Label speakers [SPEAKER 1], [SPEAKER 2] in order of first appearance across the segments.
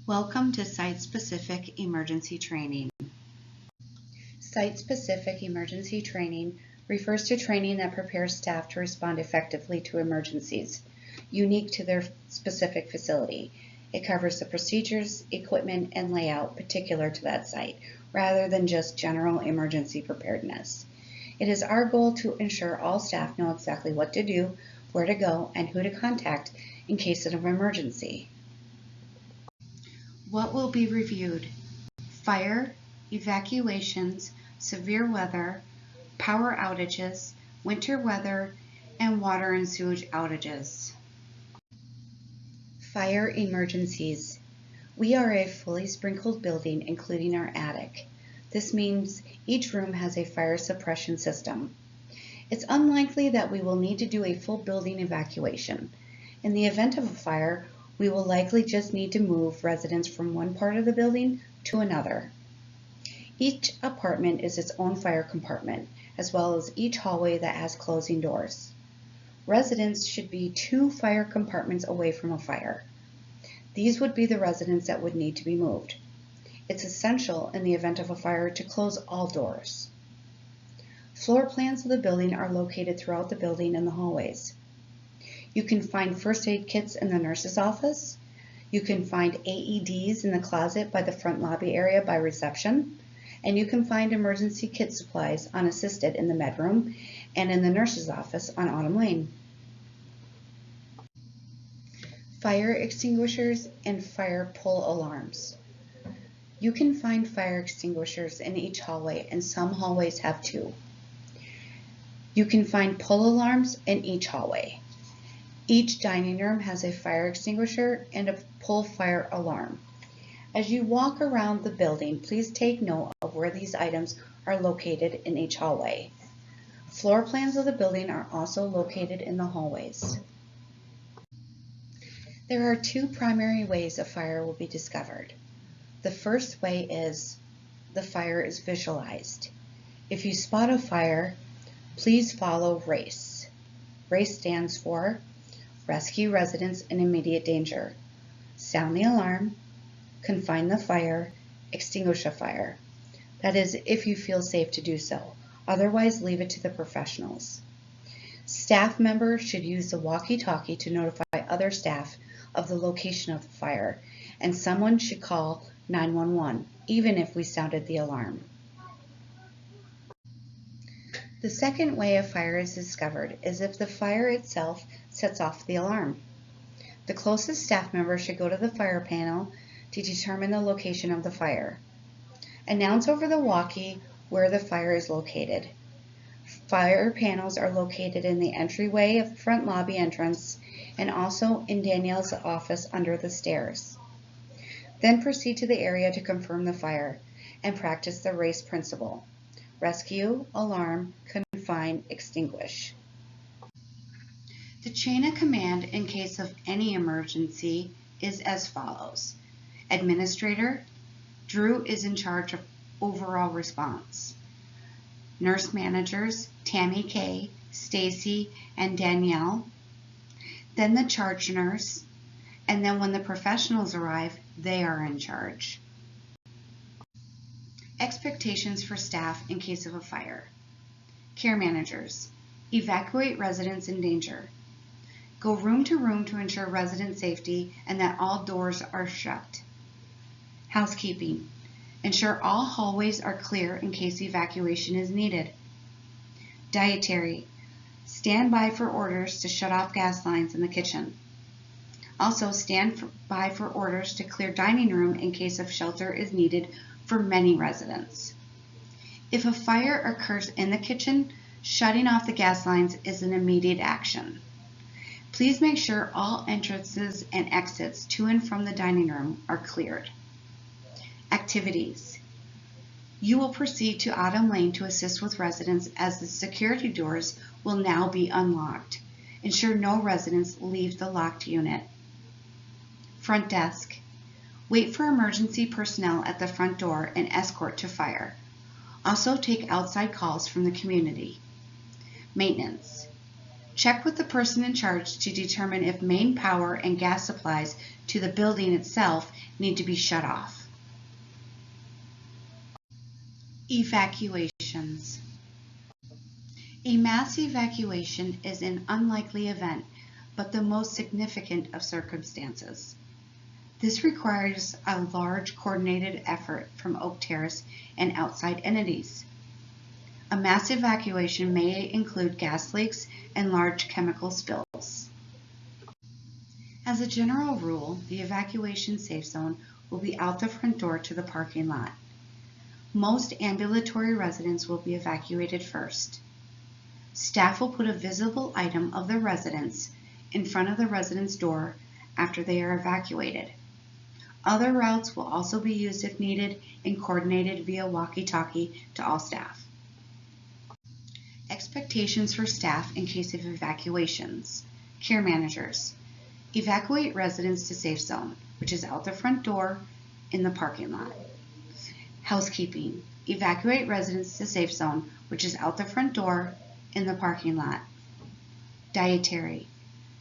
[SPEAKER 1] Welcome to Site-Specific Emergency Training. Site-Specific Emergency Training refers to training that prepares staff to respond effectively to emergencies, unique to their specific facility. It covers the procedures, equipment, and layout particular to that site, rather than just general emergency preparedness. It is our goal to ensure all staff know exactly what to do, where to go, and who to contact in case of an emergency. What will be reviewed? Fire, evacuations, severe weather, power outages, winter weather, and water and sewage outages. Fire emergencies. We are a fully sprinkled building, including our attic. This means each room has a fire suppression system. It's unlikely that we will need to do a full building evacuation. In the event of a fire, we will likely just need to move residents from one part of the building to another. Each apartment is its own fire compartment, as well as each hallway that has closing doors. Residents should be 2 fire compartments away from a fire. These would be the residents that would need to be moved. It's essential in the event of a fire to close all doors. Floor plans of the building are located throughout the building and the hallways. You can find first aid kits in the nurse's office. You can find AEDs in the closet by the front lobby area by reception. And you can find emergency kit supplies unassisted in the med room and in the nurse's office on Autumn Lane. Fire extinguishers and fire pull alarms. You can find fire extinguishers in each hallway, and some hallways have 2. You can find pull alarms in each hallway. Each dining room has a fire extinguisher and a pull fire alarm. As you walk around the building, please take note of where these items are located in each hallway. Floor plans of the building are also located in the hallways. There are 2 primary ways a fire will be discovered. The first way is the fire is visualized. If you spot a fire, please follow RACE. RACE stands for Rescue Residents in Immediate Danger. Sound the alarm, confine the fire, extinguish a fire. That is, if you feel safe to do so. Otherwise, leave it to the professionals. Staff members should use the walkie-talkie to notify other staff of the location of the fire, and someone should call 911, even if we sounded the alarm. The second way a fire is discovered is if the fire itself sets off the alarm. The closest staff member should go to the fire panel to determine the location of the fire. Announce over the walkie where the fire is located. Fire panels are located in the entryway of the front lobby entrance and also in Danielle's office under the stairs. Then proceed to the area to confirm the fire and practice the RACE principle. Rescue, alarm, confine, extinguish. The chain of command in case of any emergency is as follows. Administrator, Drew is in charge of overall response. Nurse managers, Tammy K, Stacy, and Danielle. Then the charge nurse, and then when the professionals arrive, they are in charge. Expectations for staff in case of a fire. Care managers, evacuate residents in danger. Go room to room to ensure resident safety and that all doors are shut. Housekeeping, ensure all hallways are clear in case evacuation is needed. Dietary, stand by for orders to shut off gas lines in the kitchen. Also stand by for orders to clear dining room in case of shelter is needed for many residents. If a fire occurs in the kitchen, shutting off the gas lines is an immediate action. Please make sure all entrances and exits to and from the dining room are cleared. Activities. You will proceed to Autumn Lane to assist with residents as the security doors will now be unlocked. Ensure no residents leave the locked unit. Front desk. Wait for emergency personnel at the front door and escort to fire. Also take outside calls from the community. Maintenance. Check with the person in charge to determine if main power and gas supplies to the building itself need to be shut off. Evacuations. A mass evacuation is an unlikely event, but the most significant of circumstances. This requires a large coordinated effort from Oak Terrace and outside entities. A mass evacuation may include gas leaks and large chemical spills. As a general rule, the evacuation safe zone will be out the front door to the parking lot. Most ambulatory residents will be evacuated first. Staff will put a visible item of the residence in front of the resident's door after they are evacuated. Other routes will also be used if needed and coordinated via walkie-talkie to all staff. Expectations for staff in case of evacuations. Care managers. Evacuate residents to safe zone, which is out the front door in the parking lot. Housekeeping. Evacuate residents to safe zone, which is out the front door in the parking lot. Dietary.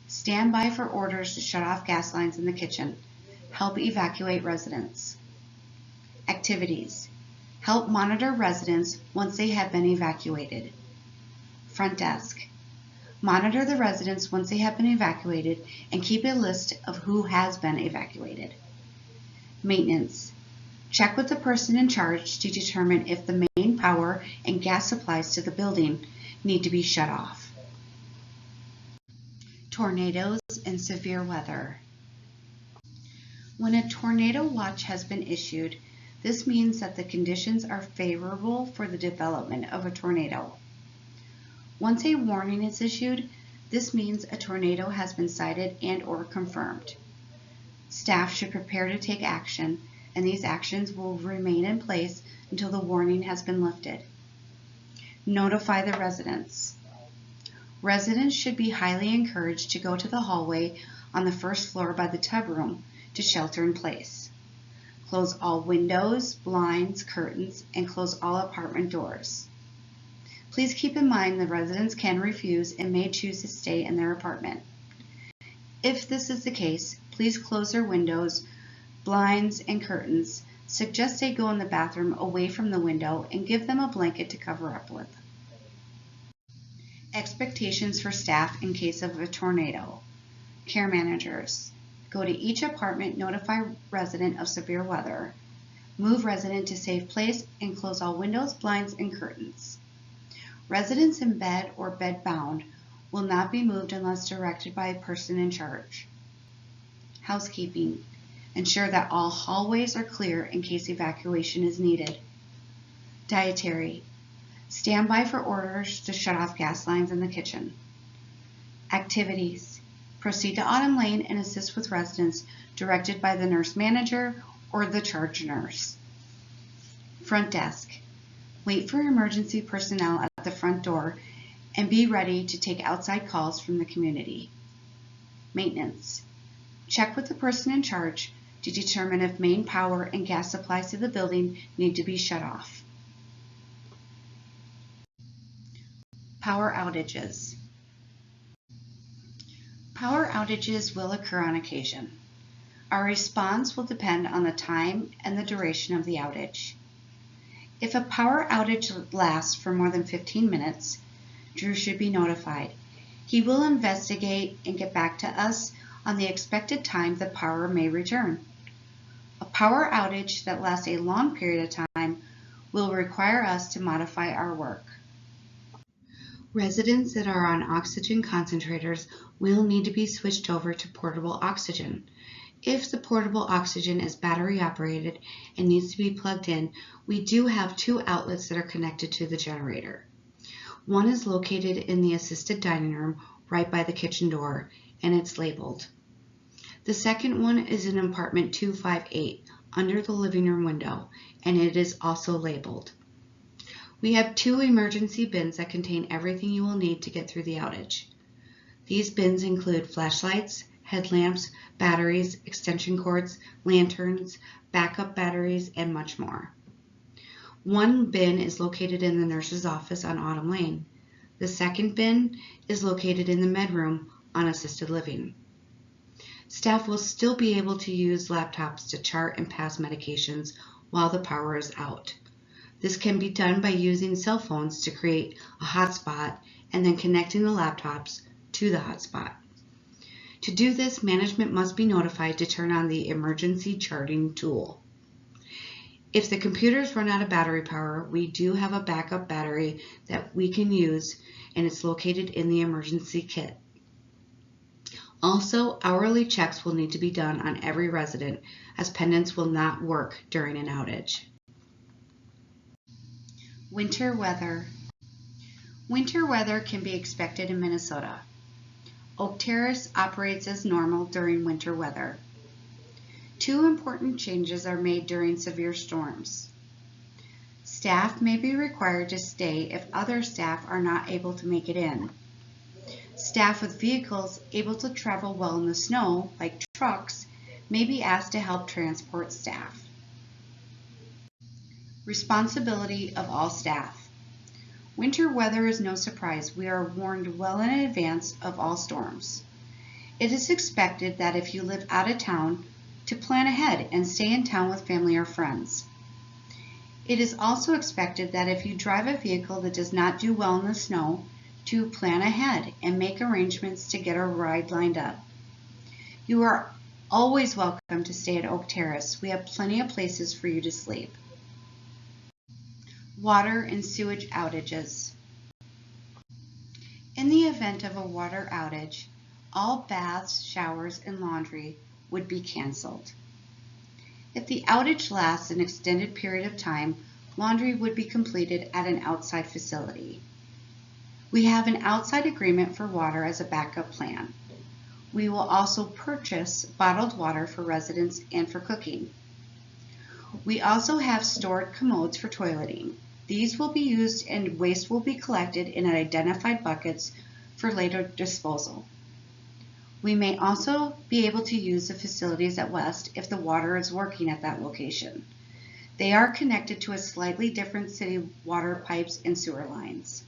[SPEAKER 1] Stand by for orders to shut off gas lines in the kitchen. Help evacuate residents. Activities. Help monitor residents once they have been evacuated. Front desk. Monitor the residents once they have been evacuated and keep a list of who has been evacuated. Maintenance. Check with the person in charge to determine if the main power and gas supplies to the building need to be shut off. Tornadoes and severe weather. When a tornado watch has been issued, this means that the conditions are favorable for the development of a tornado. Once a warning is issued, this means a tornado has been sighted and/or confirmed. Staff should prepare to take action, and these actions will remain in place until the warning has been lifted. Notify the residents. Residents should be highly encouraged to go to the hallway on the first floor by the tub room to shelter in place. Close all windows, blinds, curtains, and close all apartment doors. Please keep in mind the residents can refuse and may choose to stay in their apartment. If this is the case, please close their windows, blinds, and curtains. Suggest they go in the bathroom away from the window and give them a blanket to cover up with. Expectations for staff in case of a tornado. Care managers. Go to each apartment, notify resident of severe weather. Move resident to safe place and close all windows, blinds, and curtains. Residents in bed or bed-bound will not be moved unless directed by a person in charge. Housekeeping. Ensure that all hallways are clear in case evacuation is needed. Dietary. Stand by for orders to shut off gas lines in the kitchen. Activities. Proceed to Autumn Lane and assist with residents directed by the nurse manager or the charge nurse. Front desk. Wait for emergency personnel at the front door and be ready to take outside calls from the community. Maintenance. Check with the person in charge to determine if main power and gas supplies to the building need to be shut off. Power outages. Power outages will occur on occasion. Our response will depend on the time and the duration of the outage. If a power outage lasts for more than 15 minutes, Drew should be notified. He will investigate and get back to us on the expected time the power may return. A power outage that lasts a long period of time will require us to modify our work. Residents that are on oxygen concentrators will need to be switched over to portable oxygen. If the portable oxygen is battery operated and needs to be plugged in, we do have two outlets that are connected to the generator. One is located in the assisted dining room right by the kitchen door, and it's labeled. The second one is in apartment 258 under the living room window, and it is also labeled. We have two emergency bins that contain everything you will need to get through the outage. These bins include flashlights, headlamps, batteries, extension cords, lanterns, backup batteries, and much more. One bin is located in the nurse's office on Autumn Lane. The second bin is located in the med room on assisted living. Staff will still be able to use laptops to chart and pass medications while the power is out. This can be done by using cell phones to create a hotspot and then connecting the laptops to the hotspot. To do this, management must be notified to turn on the emergency charting tool. If the computers run out of battery power, we do have a backup battery that we can use, and it's located in the emergency kit. Also, hourly checks will need to be done on every resident, as pendants will not work during an outage. Winter weather. Winter weather can be expected in Minnesota. Oak Terrace operates as normal during winter weather. Two important changes are made during severe storms. Staff may be required to stay if other staff are not able to make it in. Staff with vehicles able to travel well in the snow, like trucks, may be asked to help transport staff. Responsibility of all staff. Winter weather is no surprise. We are warned well in advance of all storms. It is expected that if you live out of town, to plan ahead and stay in town with family or friends. It is also expected that if you drive a vehicle that does not do well in the snow, to plan ahead and make arrangements to get a ride lined up. You are always welcome to stay at Oak Terrace. We have plenty of places for you to sleep. Water and sewage outages. In the event of a water outage, all baths, showers, and laundry would be canceled. If the outage lasts an extended period of time, laundry would be completed at an outside facility. We have an outside agreement for water as a backup plan. We will also purchase bottled water for residents and for cooking. We also have stored commodes for toileting. These will be used and waste will be collected in identified buckets for later disposal. We may also be able to use the facilities at West if the water is working at that location. They are connected to a slightly different city water pipes and sewer lines.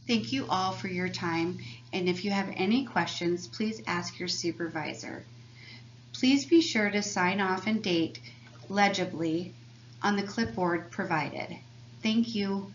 [SPEAKER 1] Thank you all for your time, and if you have any questions, please ask your supervisor. Please be sure to sign off and date legibly on the clipboard provided. Thank you.